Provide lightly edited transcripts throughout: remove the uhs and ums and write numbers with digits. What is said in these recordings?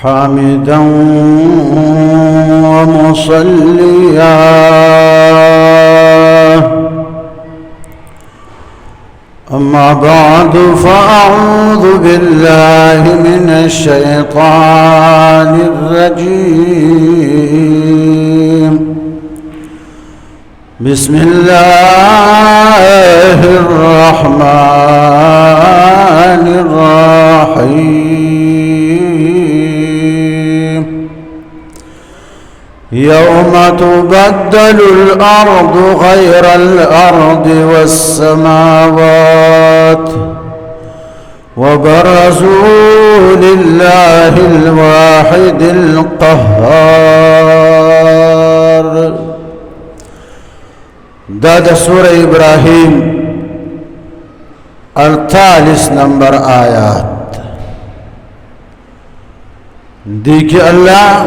حامدا ومصليا أما بعد فأعوذ بالله من الشيطان الرجيم بسم الله الرحمن الرحيم يوم تبدل الأرض غير الأرض والسماوات وبرزوا لله الواحد القهار. دا سورة إبراهيم 48 نمبر آيات ديك الله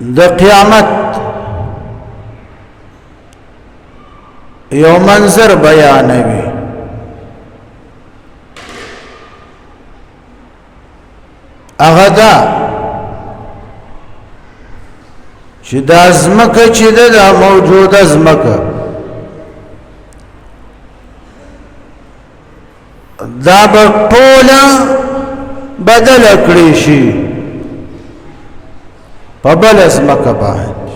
دا قیامت یو منظر بیانوي هغه دا چې دا ځمکه چې دا موجوده ځمکه دا به ټوله بدله کړی شي په بله ځمکه باندې.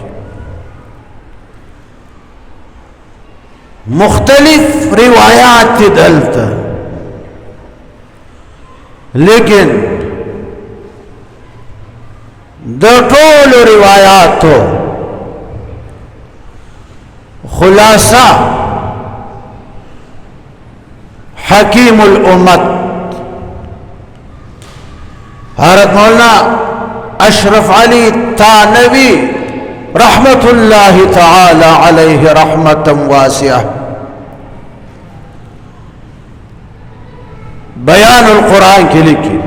مختلف روایات دلته لیکن د ټولو روایاتو خلاصہ حکیم الامت حضرت مولانا اشرف علی تانوی رحمت اللہ تعالی علیہ رحمتا واسعہ بیان القرآن کی لکھی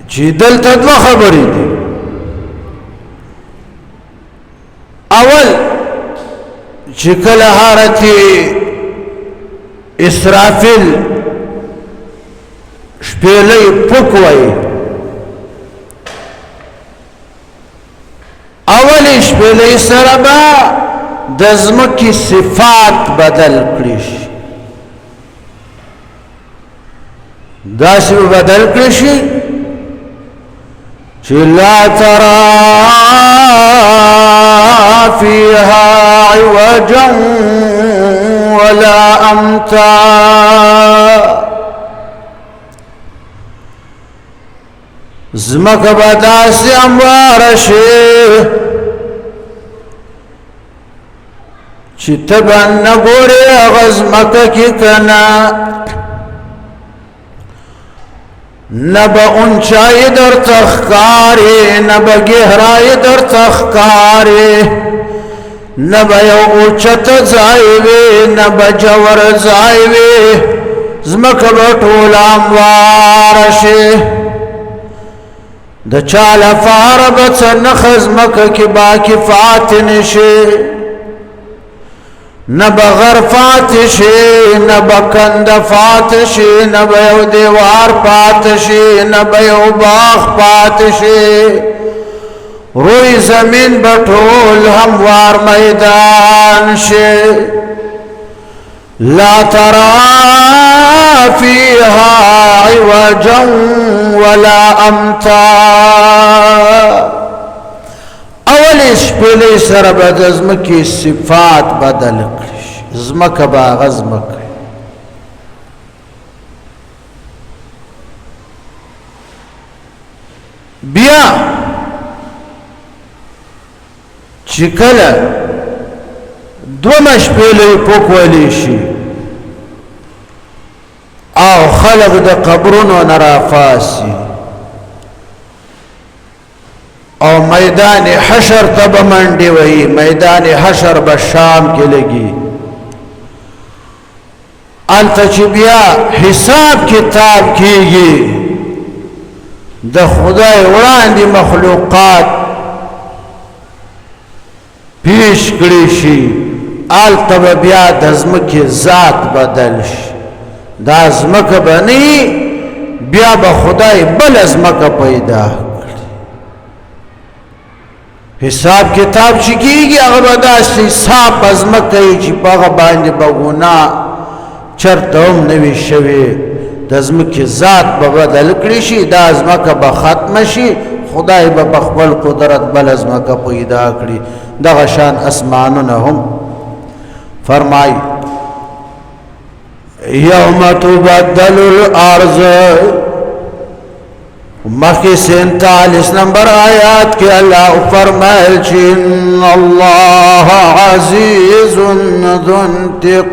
چې دلته دوه خبرې دي. اول چې کله حضرت اسرافیل شپېلۍ پک وایي اولې شپېلۍ سره به د ځمکې صفات بدل کړي شي داسې به بدل کړي شي لا ترى فيها عوجا ولا أمتا زمك بداس اموار شي چې تبا نګوري غزمك کی کنا نبا اونچائی در تخکاری نبا گہرائی در تخکاری نبا یو اوچت زائیوی نبا جور زائیوی زمک بطول اموارشی دا چال فاربت نخزمک کی باکی فاتنشی نبا غرفات شي نبا کندفات شي نبا یو دیوار پات شي نبا یو باغ پات شي روی زمین بطول هموار میدان شي لا ترى فيها عوجا ولا امتا. اول شپېلۍ سره به د ځمکې صفات بدل کړي شي ځمکه به هغه ځمکه بیا چې کله دومره شپېلۍ پوکولی شي او خلق د قبرونو نه رافاسي او میدان حشر تب منڈی وئی میدان حشر بشام کے لگی التچبیا حساب کتاب کیگی د خدای وړاندې مخلوقات پیش کړي شي آل تب بیا د ځمکې ذات بدل شي دا ځمکه به نه بیا به خدای بله ځمکه پیدا کړي حساب کتاب چې کېږي هغه به داسې صاف ځمکه وي چې په هغه باندې به ګناه چرته هم نه وي شوې د ځمکې ذات به بدل کړي شي دا ځمکه به ختمه شي خدای به په خپل قدرت بله ځمکه پیدا کړي دغه شان اسمانونه هم فرمای یوم تبدل الارض مخی 47 نمبر آیات کے اللہ فرمائل ان اللہ عزیز ذو انتقام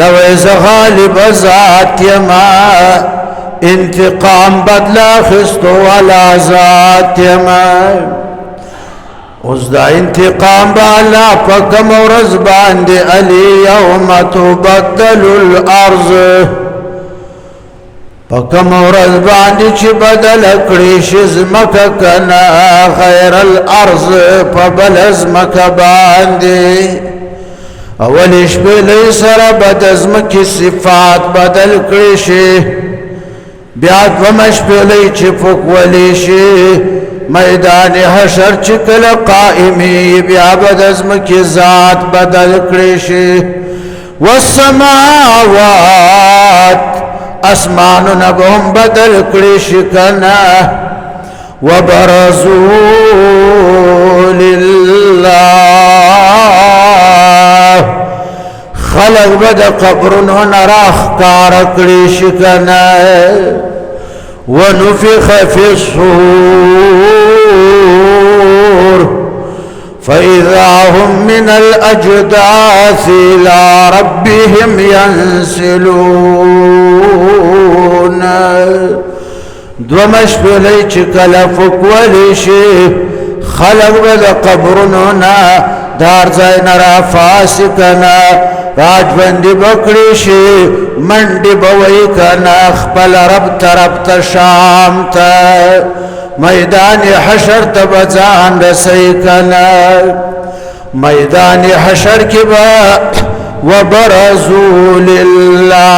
لو از غالب ذات یما انتقام بدلا خستو والا ذات یما اس دا انتقام با اللہ پکم و رزبان دی علی یوم تبدل الارض پکم و رزبان دی چی بدل کریش ازمکا کنا غیر الارض پبل ازمکا باندی اولیش بلی سر بد ازمکی صفات بدل کریشی بیاد ومش بلی چی فکولیشی میدان حشر چکل قائمی بیا بد ازمکی ذات بدل کریشی والسماوات اسمانو نبهم بدل کریشی کنا وبرزو للہ خلق بد قبرنو نراخ کار کریشی کنا ونفخ في الصور فإذا هم من الأجداث إلى ربهم ينسلون دومش بلی چکل فکولیشی خلق بد قبرنونا دار زین را فاسکنا راجبندی بکریشی منڈی بوئی کنا خپل رب طرف تا شام تا میدان حشر تا بزان رسی کنا میدان حشر کی با وبرزو للہ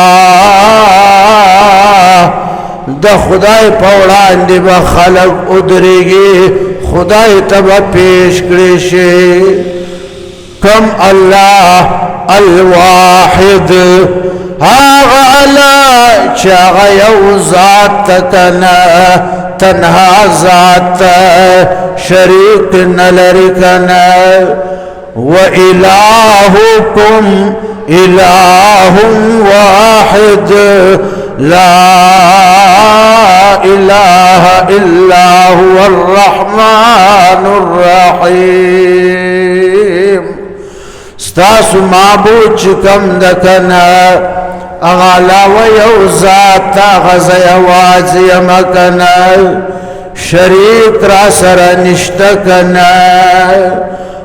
دا خدای پوڑان دی با خلق ادریگی خدای تبا پیش کریشی کم اللہ الواحد آغا علا چاغا یو ذات کنا تنہا ذات شریک نلرکنا وإلهكم إله واحد لا إله إلا هو الرحمن الرحيم ستاسو معبود چکم دکنا اغالا و یو ذات غزی وازی مکنا شریک را سر نشتکنا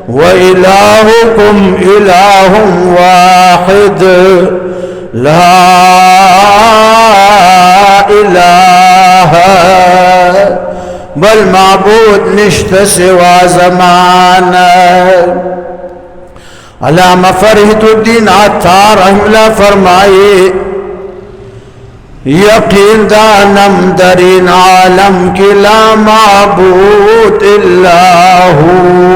وإلهكم إله واحد لا إله بل معبود نشت سوا زمانا علامہ فرحت الدین عطار رحم اللہ فرمائے یقین دانم درین عالم کی لا معبود الا ہو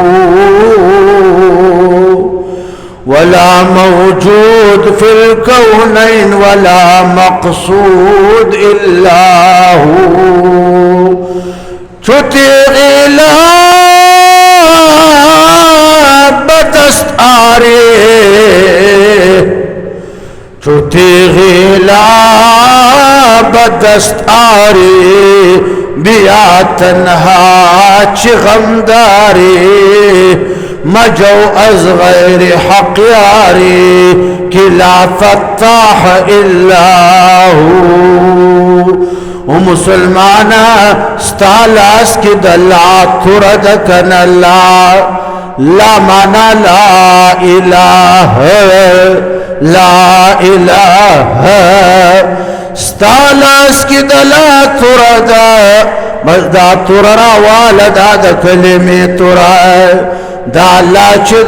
ولا موجود في الكونين ولا مقصود إلا هو تطيع إلى بدست آره تطيع إلى بدست آره بیا تنها چی غمداری مجو از غیر حق یاری کی لا فتاح الا هو و مسلمانا ستالاس کی دلا ترد کن لا مانا لا اله لا اله ستالاس کی دلا تردا مزدا تررا والدا د کلمه ترا دا الله چې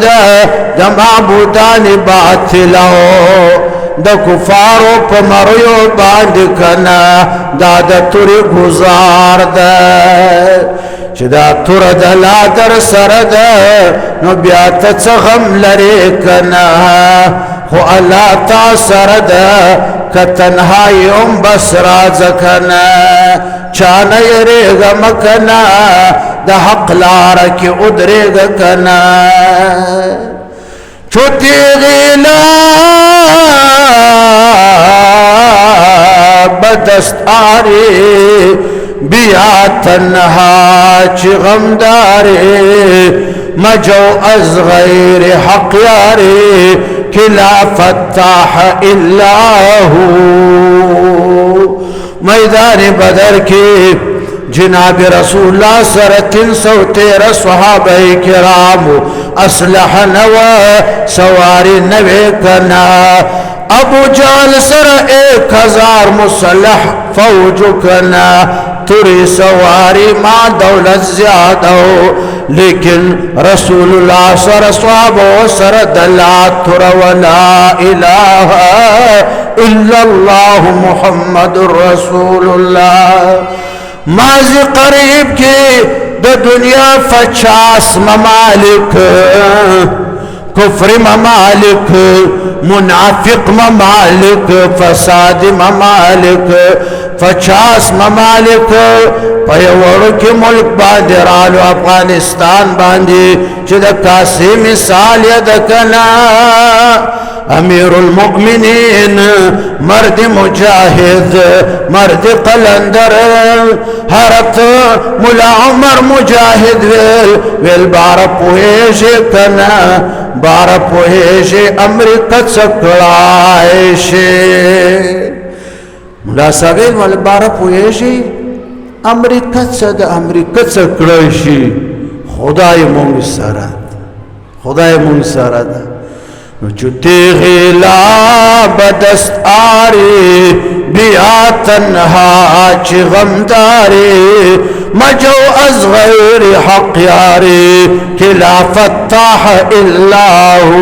د معبودان باطلو د کفارو په مریو باندې کنا دا د توري گزار ده چې دا تور د لا در سره ده نو بیا ته څه غم لري کنا خو الله تا سره ده که تنهایی هم بس راځ کنا چانه یریږه مکنا د حق لاره کې ودرېږه کنا چھوٹی غیلا بدستاری بیا تنہا چی غمداری مجو از غیر حق یاری کہ لا فتاح الا ہو میدان بدر کی جناب رسول اللہ سر 313 صحابہ کرام اسلحہ نو سواری نوے کنا ابو جال سر 1000 مسلح فوج کنا تری سواری ما دولت زیادہ لیکن رسول اللہ سر صحابہ سر دلات تر ولا الہ الا اللہ محمد رسول اللہ ماضی قریب کی د دنیا 50 ممالک کفر ممالک منافق ممالک فساد ممالک 50 ممالک پیوڑو کی ملک باندې رالو افغانستان باندې چې د کاسي مثال ید کنا امیر المؤمنین مرد مجاہد مرد قلندر حرت ملا عمر مجاہد ویل بارا پوہیشی کنا بارا پوہیشی امریکہ چکڑائشی ملا ساگیل مال بارا پوہیشی امریکہ چد امریکہ چکڑائشی خدای مونگ سارد چوتی غیلا بدست آری بیا تنہا چی غمداری مجو از غیر حق یاری کہ لا فتاح الا ہو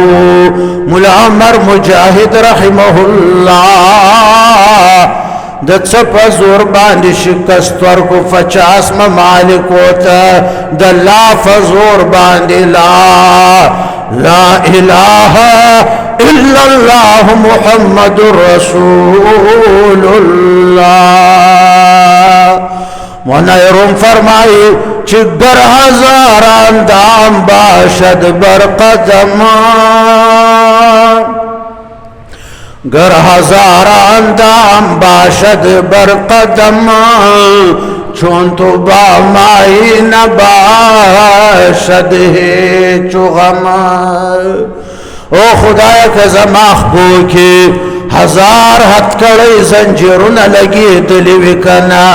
ملا عمر مجاہد رحمہ اللہ د څپه زور باندې شکست ورکو 50 ممالک ہوتا د لا فزور باندې لا الہ الا اللہ محمد رسول اللہ منیرم فرمائی چگر ہزاران دام باشد برقدمان گر ہزاران دام باشد برقدم چون تو با مائی نباشد ہے چغم او خدای که زماخ بو کی 1000 ہتکڑی زنجیرون لگی دلیوی کنا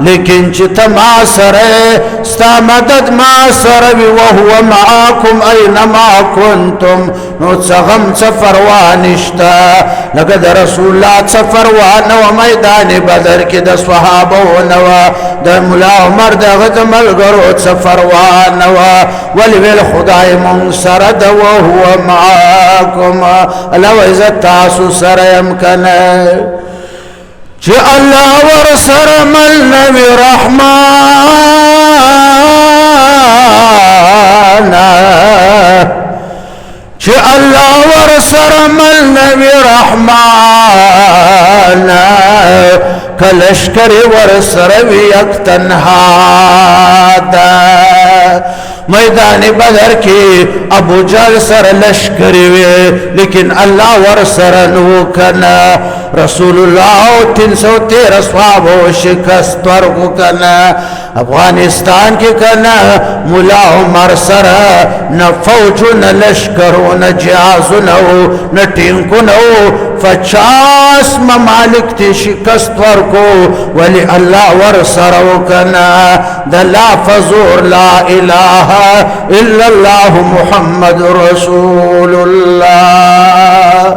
لیکن چی تما سرے ستا مدد ما سروی وهو معاکم اینما کنتم نو چغم چفروانشتا لگد رسول اللہ چفروان و میدان بدر کی دا صحابون و دا ملا عمر دا غد ملگرو چفروان و ولویل خدای منصرد وهو معاکم اللہ و عزت تاسو سریم کنے چی اللہ ورسر مل نبی رحمان چی اللہ ورسر مل نبی رحمان کلشکر ورسر وی یک تنہا دا میدان بدر کی ابو جال سر لشکری وی لیکن اللہ ورسر نو کنا رسول اللہ 313 صحابو شکست ورکو کنا افغانستان کی کنا مولا عمر سرا نہ فوج نہ لشکر نہ جہاز نہ ٹینکو نہ 50 ممالک تی شکست ورکو ولی اللہ ور سرو کنا دا لافظ لا الہ الا اللہ محمد رسول اللہ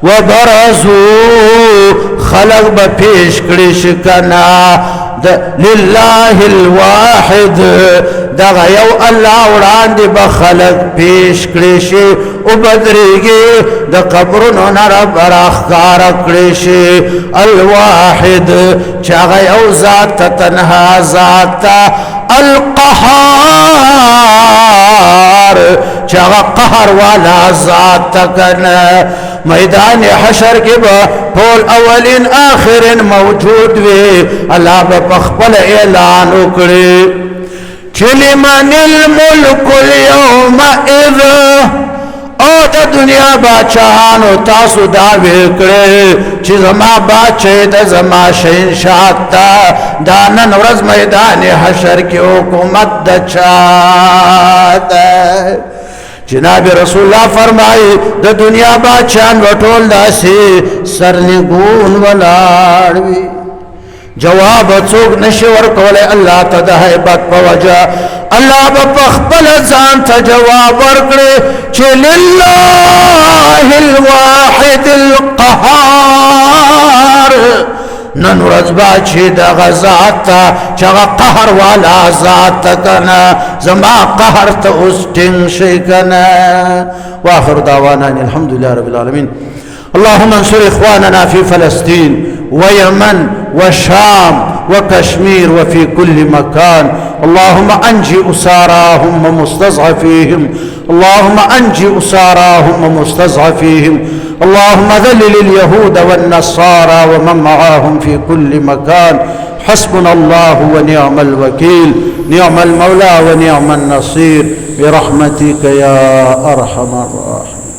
وبرزوا خلق بپیش کڑیش کنا لله الواحد دغه یو الله وړاندې به خلق پیش کړي شي او بدرېږي د قبرونو نه رب راښکاره کړي شي الواحد چې هغه یو ذات ته تنها ذات ته القهار چې هغه قهر والا ذات ته کنه میدان حشر کې به ټول اولین آخرین موجود وي الله به په خپل اعلان وکړي چې لمن الملک اليومئذ او د دنیا بادشاهانو تاسو دا وکړي چې زما بادشاہ د زما شهنشاه ته دا نن ورځ میدان حشر کې حکومت د چا ده جناب رسول الله فرمائے د دنیا بادشاہان وټول داسي سرنګون ولاړوي جواب څوک نشي ورکولای الله ته د هیبت په وجه الله په خپل ځان ته جواب ورکړي چې لله الواحد القهار نن ورځ با چې د غزات چې قهر والا ذات کنا زما قهر ته اوس ټینګ شي کنا واخر دعوانا الحمد لله رب العالمين اللهم انصر اخواننا في فلسطين ويمن وشام وكشمير وفي كل مكان اللهم انجي اساراهم ومستضعفيهم اللهم انجي اساراهم ومستضعفيهم اللهم ذلل اليهود والنصارى ومن معهم في كل مكان حسبنا الله ونعم الوكيل نعم المولى ونعم النصير برحمتك يا ارحم الراحمين